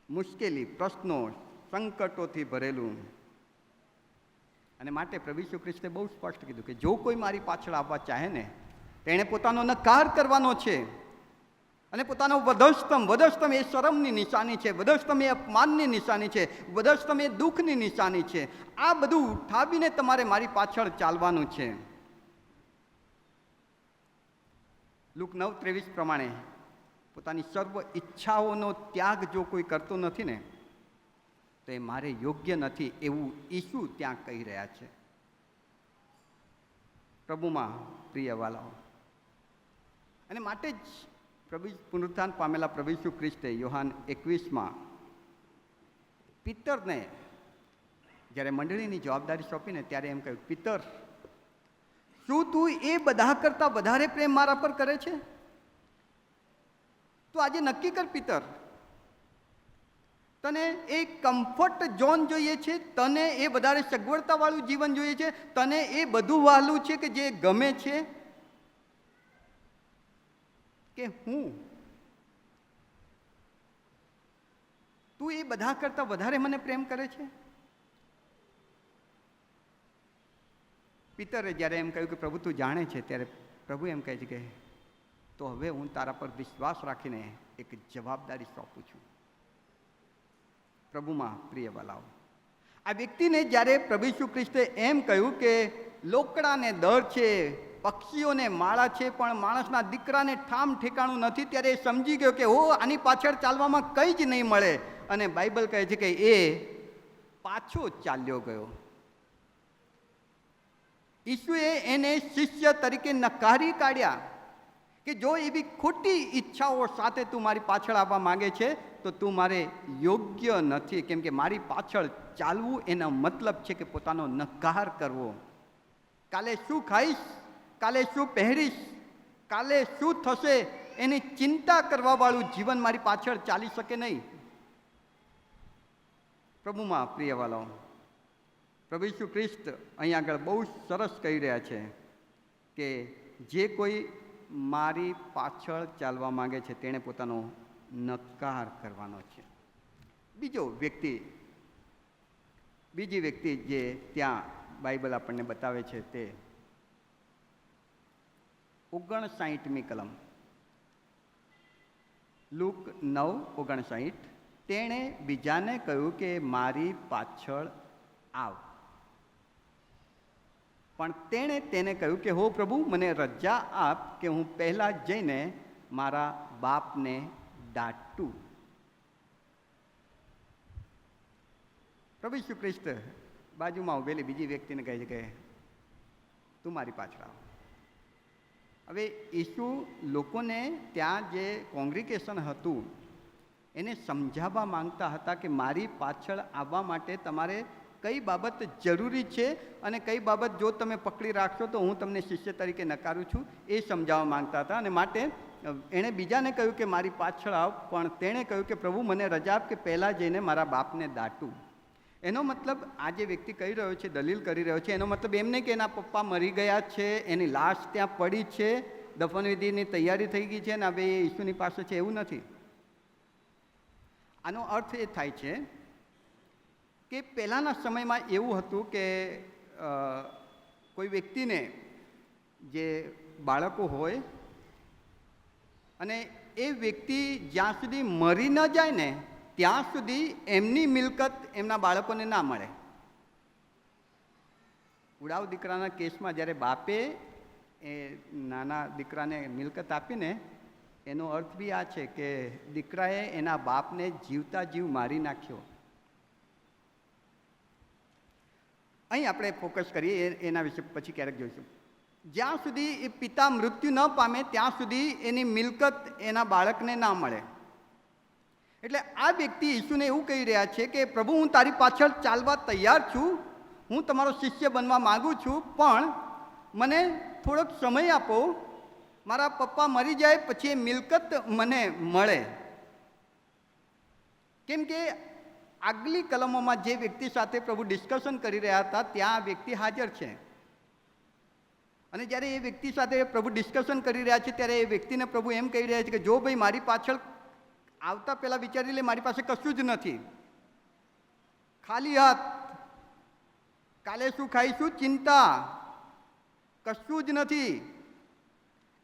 મુશ્કેલી, પ્રશ્નો, સંકટોથી ભરેલું. અને માટે પ્રભુ ઈસુ ખ્રિસ્તે બહુ સ્પષ્ટ કીધું કે જો કોઈ મારી પાછળ આવવા ચાહે ને તેણે પોતાનો નકાર કરવાનો છે. અને પોતાનો વધસ્તંભ એ શરમની નિશાની છે, વધસ્તંભ એ અપમાનની નિશાની છે, વધસ્તંભ એ દુઃખની નિશાની છે. આ બધું ઉઠાવીને તમારે મારી પાછળ ચાલવાનું છે. લુક 9:23 પ્રમાણે પોતાની સર્વ ઈચ્છાઓનો ત્યાગ જો કોઈ કરતો નથી ને તો એ મારે યોગ્ય નથી, એવું ઈસુ ત્યાં કહી રહ્યા છે. પ્રભુમાં પ્રિય વાલાઓ, અને માટે જ પુનરુત્થાન પામેલા પ્રભુ ઈસુ ખ્રિસ્તે યોહાન 21માં પિતરને જ્યારે મંડળીની જવાબદારી સોંપીને ત્યારે એમ કહ્યું, પિતર, શું તું એ બધા કરતાં વધારે પ્રેમ મારા પર કરે છે? તો આજે નક્કી કર પિતર, તને એ કમ્ફર્ટ ઝોન જોઈએ છે, તને એ વધારે સગવડતાવાળું જીવન જોઈએ છે, તને એ બધું વહાલું છે કે જે ગમે છે, કે હું તું એ બધા કરતાં વધારે મને પ્રેમ કરે છે? પિતરે જ્યારે એમ કહ્યું કે પ્રભુ તું જાણે છે, ત્યારે પ્રભુ એમ કહે છે કે તો હવે હું તારા પર વિશ્વાસ રાખીને એક જવાબદારી સોંપું છું. પ્રભુમાં પ્રિય વાલાઓ, આ વ્યક્તિને જ્યારે પ્રભુ ઈસુ ખ્રિસ્તે એમ કહ્યું કે લોકડાને દર છે, પક્ષીઓને માળા છે, પણ માણસના દીકરાને ઠામ ઠેકાણું નથી, ત્યારે એ સમજી ગયો કે આની પાછળ ચાલવામાં કંઈ જ નહીં મળે. અને બાઇબલ કહે છે કે એ પાછો ચાલ્યો ગયો. ઈસુએ એને શિષ્ય તરીકે નકારી કાઢ્યા કે જો એવી ખોટી ઈચ્છાઓ સાથે તું મારી પાછળ આવવા માંગે છે તો તું મારે યોગ્ય નથી. કેમ કે મારી પાછળ ચાલવું એનો મતલબ છે કે પોતાનો નકાર કરવો. કાલે શું ખાઈશ, કાલે શું પહેરીશ, કાલે શું થશે એની ચિંતા કરવાવાળું જીવન મારી પાછળ ચાલી શકે નહીં. પ્રભુમાં પ્રિય વાલાઓ, પ્રભુ ઈસુ ખ્રિસ્ત અહીં આગળ બહુ સરસ કહી રહ્યા છે કે જે કોઈ મારી પાછળ ચાલવા માંગે છે તેણે પોતાનો નકાર કરવાનો છે. બીજી વ્યક્તિ જે ત્યાં બાઇબલ આપણને બતાવે છે તે 59મી કલમ, લુક 9:59. તેણે બીજાને કહ્યું કે મારી પાછળ આવ, પણ તેણે તેને કહ્યું કે હો પ્રભુ, મને રજા આપ કે હું પહેલાં જઈને મારા બાપને દાટું. પ્રભુ ઈસુ ખ્રિસ્ત બાજુમાં ઉભેલી બીજી વ્યક્તિને કહે છે કે તું મારી પાછળ આવ. હવે ઈસુ લોકોને ત્યાં જે કોંગ્રીગેશન હતું એને સમજાવવા માંગતા હતા કે મારી પાછળ આવવા માટે તમારે કઈ બાબત જરૂરી છે અને કઈ બાબત જો તમે પકડી રાખશો તો હું તમને શિષ્ય તરીકે નકારું છું, એ સમજાવવા માંગતા હતા. અને માટે એણે બીજાને કહ્યું કે મારી પાછળ આવ, પણ તેણે કહ્યું કે પ્રભુ મને રજા આપ કે પહેલાં જઈને મારા બાપને દાટું. એનો મતલબ આ જે વ્યક્તિ કહી રહ્યો છે, દલીલ કરી રહ્યો છે, એનો મતલબ એમ નહીં કે એના પપ્પા મરી ગયા છે, એની લાશ ત્યાં પડી છે, દફનવિધિની તૈયારી થઈ ગઈ છે ને હવે એ ઈસુની પાસે છે, એવું નથી. આનો અર્થ એ થાય છે કે પહેલાંના સમયમાં એવું હતું કે કોઈ વ્યક્તિને જે બાળકો હોય અને એ વ્યક્તિ જ્યાં સુધી મરી ન જાય ને ત્યાં સુધી એમની મિલકત એમના બાળકોને ના મળે. ઉડાવ દીકરાના કેસમાં જ્યારે બાપે એ નાના દીકરાને મિલકત આપીને એનો અર્થ બી આ છે કે દીકરાએ એના બાપને જીવતા જીવ મારી નાખ્યો. અહીં આપણે ફોકસ કરીએ, એના વિશે પછી ક્યારેક જોઈશું. જ્યાં સુધી એ પિતા મૃત્યુ ન પામે ત્યાં સુધી એની મિલકત એના બાળકને ના મળે. એટલે આ વ્યક્તિ ઈસુને એવું કહી રહ્યા છે કે પ્રભુ, હું તારી પાછળ ચાલવા તૈયાર છું, હું તમારો શિષ્ય બનવા માગું છું, પણ મને થોડોક સમય આપો, મારા પપ્પા મરી જાય પછી એ મિલકત મને મળે. કેમ કે આગલી કલમોમાં જે વ્યક્તિ સાથે પ્રભુ ડિસ્કશન કરી રહ્યા હતા ત્યાં આ વ્યક્તિ હાજર છે. અને જ્યારે એ વ્યક્તિ સાથે પ્રભુ ડિસ્કશન કરી રહ્યા છે ત્યારે એ વ્યક્તિને પ્રભુ એમ કહી રહ્યા છે કે જો ભાઈ મારી પાછળ આવતા પહેલાં વિચારી લે, મારી પાસે કશું જ નથી, ખાલી હાથ, કાલે શું ખાઈશું ચિંતા, કશું જ નથી,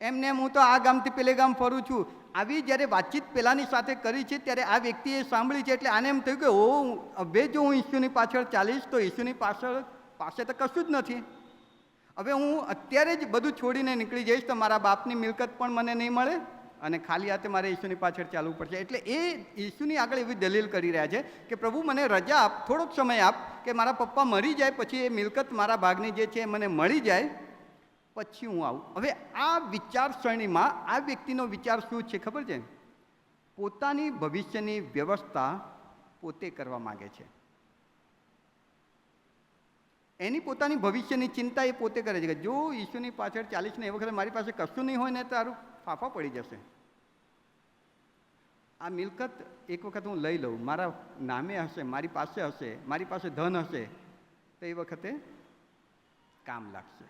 એમને હું તો આ ગામથી પેલે ગામ ફરું છું. આવી જ્યારે વાતચીત પેલાની સાથે કરી છે ત્યારે આ વ્યક્તિએ સાંભળી છે એટલે આને એમ થયું કે હવે જો હું ઈસુની પાછળ ચાલીશ તો ઈસુની પાસે તો કશું જ નથી, હવે હું અત્યારે જ બધું છોડીને નીકળી જઈશ તો મારા બાપની મિલકત પણ મને નહીં મળે અને ખાલી હાથે મારે ઈસુની પાછળ ચાલવું પડશે. એટલે એ ઈસુની આગળ એવી દલીલ કરી રહ્યા છે કે પ્રભુ મને રજા આપ, થોડોક સમય આપ કે મારા પપ્પા મરી જાય પછી એ મિલકત મારા ભાગની જે છે એ મને મળી જાય પછી હું આવું. હવે આ વિચારસરણીમાં આ વ્યક્તિનો વિચાર શું છે ખબર છે? પોતાની ભવિષ્યની વ્યવસ્થા પોતે કરવા માગે છે. એની પોતાની ભવિષ્યની ચિંતા એ પોતે કરે છે કે જો ઈસુની પાછળ ચાલીસ ને એ વખતે મારી પાસે કશું નહીં હોય ને તો તારું ફાફા પડી જશે. આ મિલકત એક વખત હું લઈ લઉં, મારા નામે હશે, મારી પાસે હશે, મારી પાસે ધન હશે તો એ વખતે કામ લાગશે.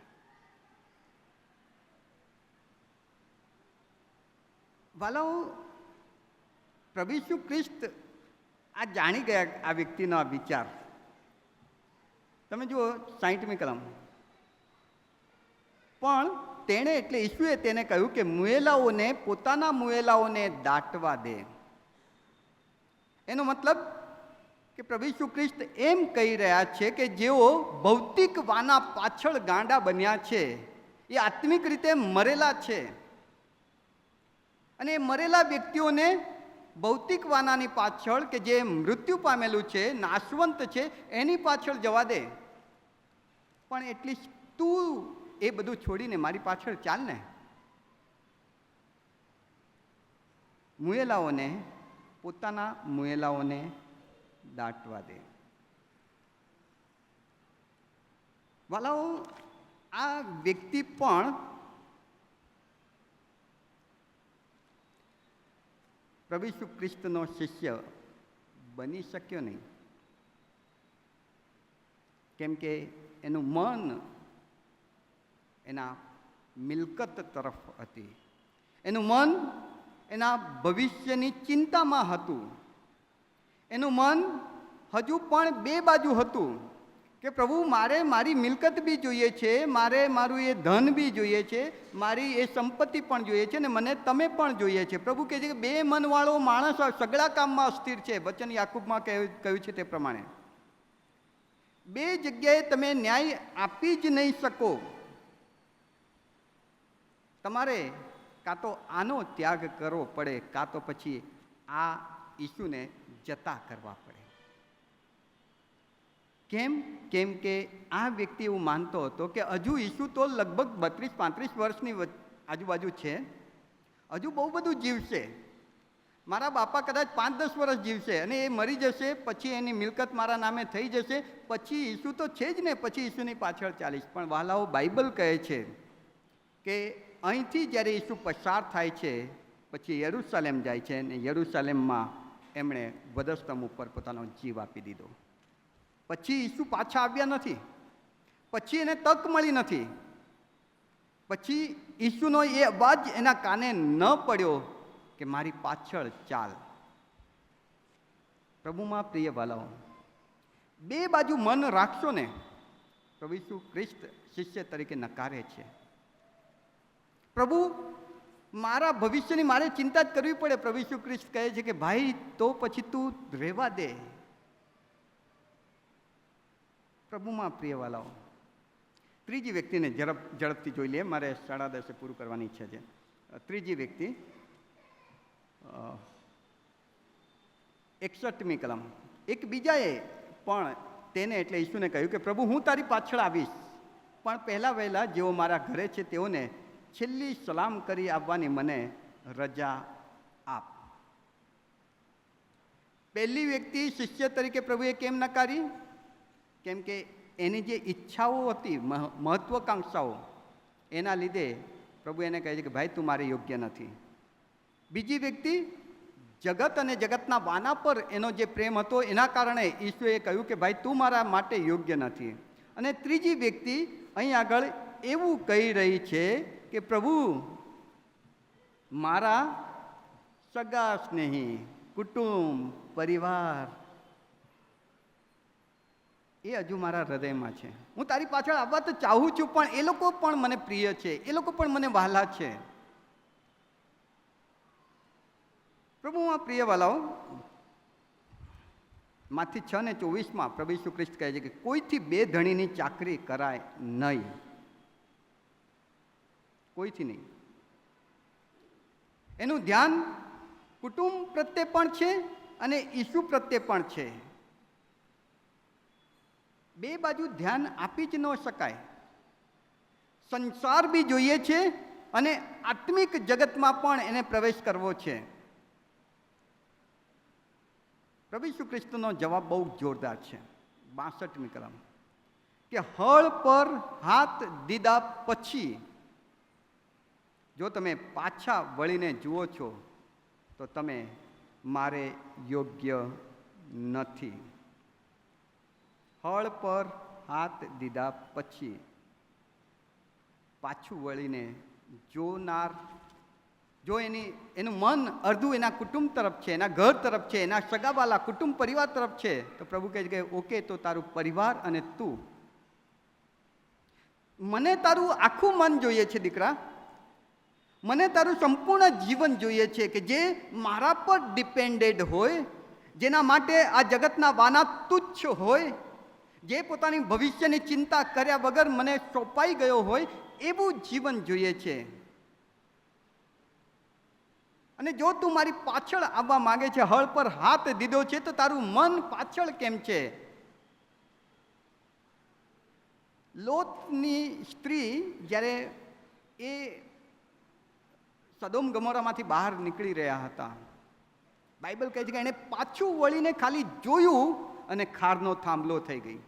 વાલાઓ, પ્રભુ ઈસુ ખ્રિસ્ત આ જાણી ગયા આ વ્યક્તિનો આ વિચાર. તમે જુઓ 60મી કલમ, પણ તેણે એટલે ઈસુએ તેને કહ્યું કે મુએલાઓને પોતાના મુએલાઓને દાટવા દે. એનો મતલબ કે પ્રભુ ઈસુ ખ્રિસ્ત એમ કહી રહ્યા છે કે જેઓ ભૌતિક વાના પાછળ ગાંડા બન્યા છે એ આત્મિક રીતે મરેલા છે અને એ મરેલા વ્યક્તિઓને ભૌતિક વાનાની પાછળ કે જે મૃત્યુ પામેલું છે, નાશવંત છે, એની પાછળ જવા દે. પણ એટલીસ્ટ તું એ બધું છોડીને મારી પાછળ ચાલ ને. મુએલાઓને પોતાના મુએલાઓને દાટવા દે. વાલાઓ, આ વ્યક્તિ પણ પ્રભુ ઈસુ ખ્રિસ્તનો શિષ્ય બની શક્યો નહીં. કેમ કે એનું મન એના મિલકત તરફ હતી, એનું મન એના ભવિષ્યની ચિંતામાં હતું, એનું મન હજુ પણ બે બાજુ હતું કે પ્રભુ મારે મારી મિલકત બી જોઈએ છે, મારે મારું એ ધન બી જોઈએ છે, મારી એ સંપત્તિ પણ જોઈએ છે ને મને તમે પણ જોઈએ છે. પ્રભુ કહે છે કે બે મનવાળો માણસ સગળા કામમાં અસ્થિર છે. વચન યાકૂબમાં કહ્યું છે તે પ્રમાણે બે જગ્યાએ તમે ન્યાય આપી જ નહીં શકો. તમારે કાં તો આનો ત્યાગ કરવો પડે કાં તો પછી આ ઈસુને જતા કરવા પડે. કેમ કે આ વ્યક્તિ એવું માનતો હતો કે હજુ ઈસુ તો લગભગ 32-35 વર્ષની આજુબાજુ છે, હજુ બહુ બધું જીવશે. મારા બાપા કદાચ 5-10 વર્ષ જીવશે અને એ મરી જશે, પછી એની મિલકત મારા નામે થઈ જશે, પછી ઈસુ તો છે જ ને, પછી ઈસુની પાછળ ચાલીશ. પણ વાલાઓ, બાઇબલ કહે છે કે અહીંથી જ્યારે ઈસુ પસાર થાય છે પછી યરૂશાલેમ જાય છે અને યરૂશાલેમમાં એમણે વધસ્તંભ ઉપર પોતાનો જીવ આપી દીધો. પછી ઈસુ પાછા આવ્યા નથી, પછી એને તક મળી નથી, પછી ઈસુનો એ અવાજ એના કાને ન પડ્યો કે મારી પાછળ ચાલ. પ્રભુમાં પ્રિય વાલાઓ, બે બાજુ મન રાખશો ને, પ્રભુ ઈસુ ખ્રિસ્ત શિષ્ય તરીકે નકારે છે. પ્રભુ મારા ભવિષ્યની મારે ચિંતા જ કરવી પડે. પ્રભુ ઈસુ ખ્રિસ્ત કહે છે કે ભાઈ તો પછી તું રહેવા દે. પ્રભુમાં પ્રિય વાલાઓ, ત્રીજી વ્યક્તિને ઝડપથી જોઈ લઈએ, મારે 10:30 પૂરું કરવાની ઈચ્છા છે. ત્રીજી વ્યક્તિ 61મી કલમ. એક બીજાએ પણ તેને એટલે ઈસુને કહ્યું કે પ્રભુ હું તારી પાછળ આવીશ, પણ પહેલાં વહેલા જેઓ મારા ઘરે છે તેઓને છેલ્લી સલામ કરી આવવાની મને રજા આપ. પહેલી વ્યક્તિ શિષ્ય તરીકે પ્રભુએ કેમ નકારી? કેમ કે એની જે ઈચ્છાઓ હતી, મહત્વાકાંક્ષાઓ, એના લીધે પ્રભુ એને કહે છે કે ભાઈ તું મારે યોગ્ય નથી. બીજી વ્યક્તિ જગત અને જગતના વાના પર એનો જે પ્રેમ હતો એના કારણે ઈસુએ કહ્યું કે ભાઈ તું મારા માટે યોગ્ય નથી. અને ત્રીજી વ્યક્તિ અહીં આગળ એવું કહી રહી છે કે પ્રભુ મારા સગા સ્નેહી, કુટુંબ, પરિવાર એ હજુ મારા હૃદયમાં છે. હું તારી પાછળ આવવા તો ચાહું છું, પણ એ લોકો પણ મને પ્રિય છે, એ લોકો પણ મને વહાલા છે. પ્રભુમાં પ્રિય વાલાઓ, માથી 6:24 પ્રભુ ઈસુ ખ્રિસ્ત કહે છે કે કોઈથી બે ધણીની ચાકરી કરાય નહીં. કોઈથી નહીં. એનું ધ્યાન કુટુંબ પ્રત્યે પણ છે અને ઈસુ પ્રત્યે પણ છે. બે બાજુ ધ્યાન આપી જ ન શકાય. સંસાર બી જોઈએ છે અને આત્મિક જગતમાં પણ એને પ્રવેશ કરવો છે. પ્રભુ ઈસુ ખ્રિસ્તનો જવાબ બહુ જોરદાર છે. 62મી કલમ કે હળ પર હાથ દીધા પછી જો તમે પાછા વળીને જુઓ છો તો તમે મારે યોગ્ય નથી. હળ પર હાથ દીધા પછી પાછું વળીને જોનાર, જો એનું મન અડધું એના કુટુંબ તરફ છે, એના ઘર તરફ છે, એના સગાવાલા કુટુંબ પરિવાર તરફ છે, તો પ્રભુ કહે છે કે ઓકે, તો તારું પરિવાર અને તું, મને તારું આખું મન જોઈએ છે દીકરા, મને તારું સંપૂર્ણ જીવન જોઈએ છે કે જે મારા પર ડિપેન્ડેડ હોય, જેના માટે આ જગતના વાના તુચ્છ હોય, જે પોતાની ભવિષ્યની ચિંતા કર્યા વગર મને સોંપાઈ ગયો હોય, એવું જીવન જોઈએ છે. અને જો તું મારી પાછળ આવવા માંગે છે, હળ પર હાથ દીધો છે, તો તારું મન પાછળ કેમ છે? લોતની સ્ત્રી જ્યારે એ સદોમ ગમોરામાંથી બહાર નીકળી રહ્યા હતા, બાઇબલ કહે છે કે એણે પાછું વળીને ખાલી જોયું અને ખારનો થાંભલો થઈ ગઈ.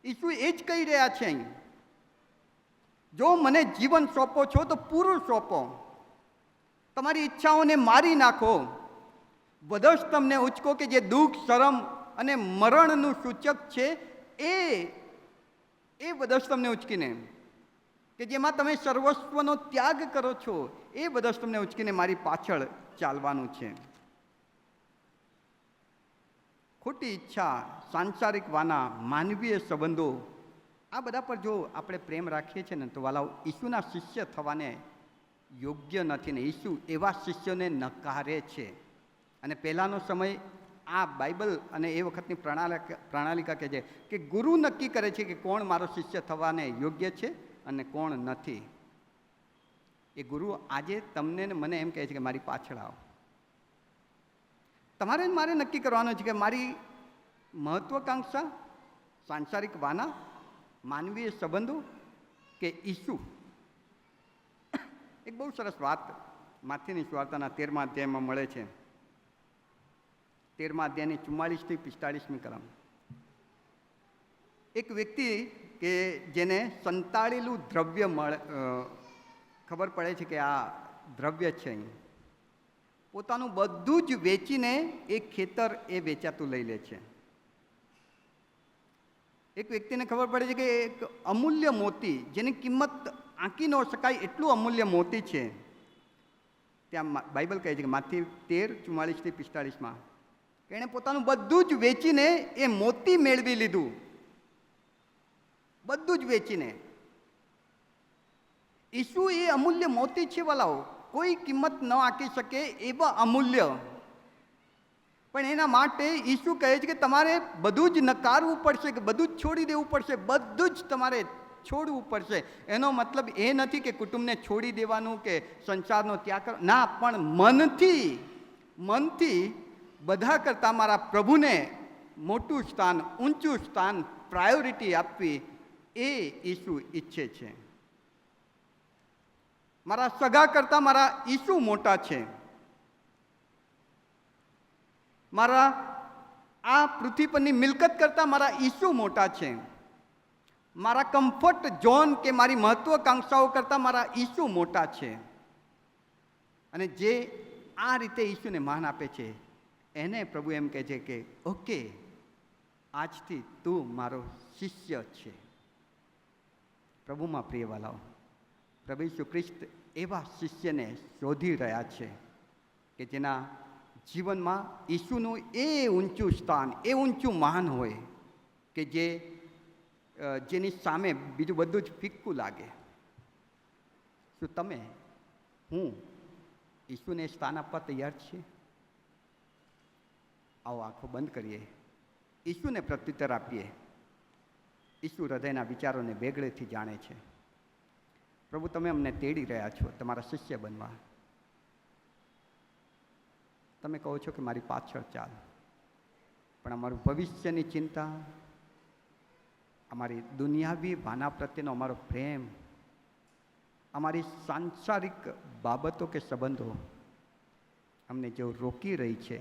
ઈસુ એ જ કહી રહ્યા છે અહીં, જો મને જીવન સોંપો છો તો પૂરું સોંપો. તમારી ઈચ્છાઓને મારી નાખો. વધશ તમને ઉચકો કે જે દુઃખ, શરમ અને મરણનું સૂચક છે, એ વધશ તમને ઉચકીને, કે જેમાં તમે સર્વસ્વનો ત્યાગ કરો છો, એ વધશ તમને ઉચકીને મારી પાછળ ચાલવાનું છે. ખોટી ઈચ્છા, સાંસારિક વાના, માનવીય સંબંધો, આ બધા પર જો આપણે પ્રેમ રાખીએ છીએ ને, તો વાલાઓ ઈસુના શિષ્ય થવાને યોગ્ય નથી ને ઈસુ એવા શિષ્યોને નકારે છે. અને પહેલાંનો સમય આ બાઇબલ અને એ વખતની પ્રણાલિકા કહે છે કે ગુરુ નક્કી કરે છે કે કોણ મારો શિષ્ય થવાને યોગ્ય છે અને કોણ નથી. એ ગુરુ આજે તમને ને મને એમ કહે છે કે મારી પાછળ આવો. તમારે મારે નક્કી કરવાનું છે કે મારી મહત્વાકાંક્ષા, સાંસારિક વાના, માનવીય સંબંધો કે ઈસુ. એક બહુ સરસ વાત માથીની સુવાર્તાના 13મા અધ્યાયમાં મળે છે. 13મા અધ્યાયની 44થી 45મી કલમ. એક વ્યક્તિ કે જેને સંતાડેલું દ્રવ્ય ખબર પડે છે કે આ દ્રવ્ય છે અહીં, પોતાનું બધું જ વેચીને એ ખેતર એ વેચાતું લઈ લે છે. એક વ્યક્તિને ખબર પડે છે કે એક અમૂલ્ય મોતી, જેની કિંમત આંકી ન શકાય એટલું અમૂલ્ય મોતી છે. ત્યાં બાઇબલ કહે છે કે માથી 13:44-45 એણે પોતાનું બધું જ વેચીને એ મોતી મેળવી લીધું. બધું જ વેચીને. ઈસુ એ અમૂલ્ય મોતી છે વાલાઓ, કોઈ કિંમત ન આંકી શકે એવા અમૂલ્ય. પણ એના માટે ઈસુ કહે છે કે તમારે બધું જ નકારવું પડશે, કે બધું જ છોડી દેવું પડશે, બધું જ તમારે છોડવું પડશે. એનો મતલબ એ નથી કે કુટુંબને છોડી દેવાનું કે સંસારનો ત્યાગ કરવો, ના, પણ મનથી બધા કરતાં મારા પ્રભુને મોટું સ્થાન, ઊંચું સ્થાન, પ્રાયોરિટી આપવી, એ ઈસુ ઈચ્છે છે. મારા સગા કરતાં મારા ઈસુ મોટા છે. મારા આ પૃથ્વી પરની મિલકત કરતાં મારા ઈસુ મોટા છે. મારા કમ્ફર્ટ ઝોન કે મારી મહત્વાકાંક્ષાઓ કરતાં મારા ઈસુ મોટા છે. અને જે આ રીતે ઈસુને માન આપે છે એને પ્રભુ એમ કહે છે કે ઓકે, આજથી તું મારો શિષ્ય છે. પ્રભુમાં પ્રિયવાલાઓ, પ્રભુ ઈસુ ખ્રિસ્ત એવા શિષ્યને શોધી રહ્યા છે કે જેના જીવનમાં ઈસુનું એ ઊંચું સ્થાન, એ ઊંચું માન હોય કે જેની સામે બીજું બધું જ ફિક્કું લાગે. શું તમે, હું ઈસુને સ્થાન આપવા તૈયાર છીએ? આવો આંખો બંધ કરીએ, ઈસુને પ્રત્યુત્તર આપીએ. ઈસુ હૃદયના વિચારોને બેગડેથી જાણે છે. પ્રભુ, તમે અમને તેડી રહ્યા છો તમારા શિષ્ય બનવા. તમે કહો છો કે મારી પાછળ ચાલ, પણ અમારું ભવિષ્યની ચિંતા, અમારી દુનિયાવી ભાના પ્રત્યેનો અમારો પ્રેમ, અમારી સાંસારિક બાબતો કે સંબંધો અમને જો રોકી રહી છે,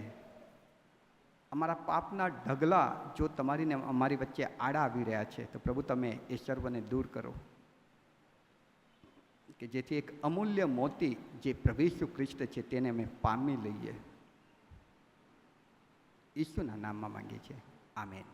અમારા પાપના ઢગલા જો તમારીને અમારી વચ્ચે આડા આવી રહ્યા છે, તો પ્રભુ તમે એ સર્વને દૂર કરો, કે જેથી એક અમૂલ્ય મોતી જે પ્રભુ ઈસુ ખ્રિસ્ત છે તેને અમે પામી લઈએ. ઈસુના નામમાં માંગીએ છીએ. આમેન.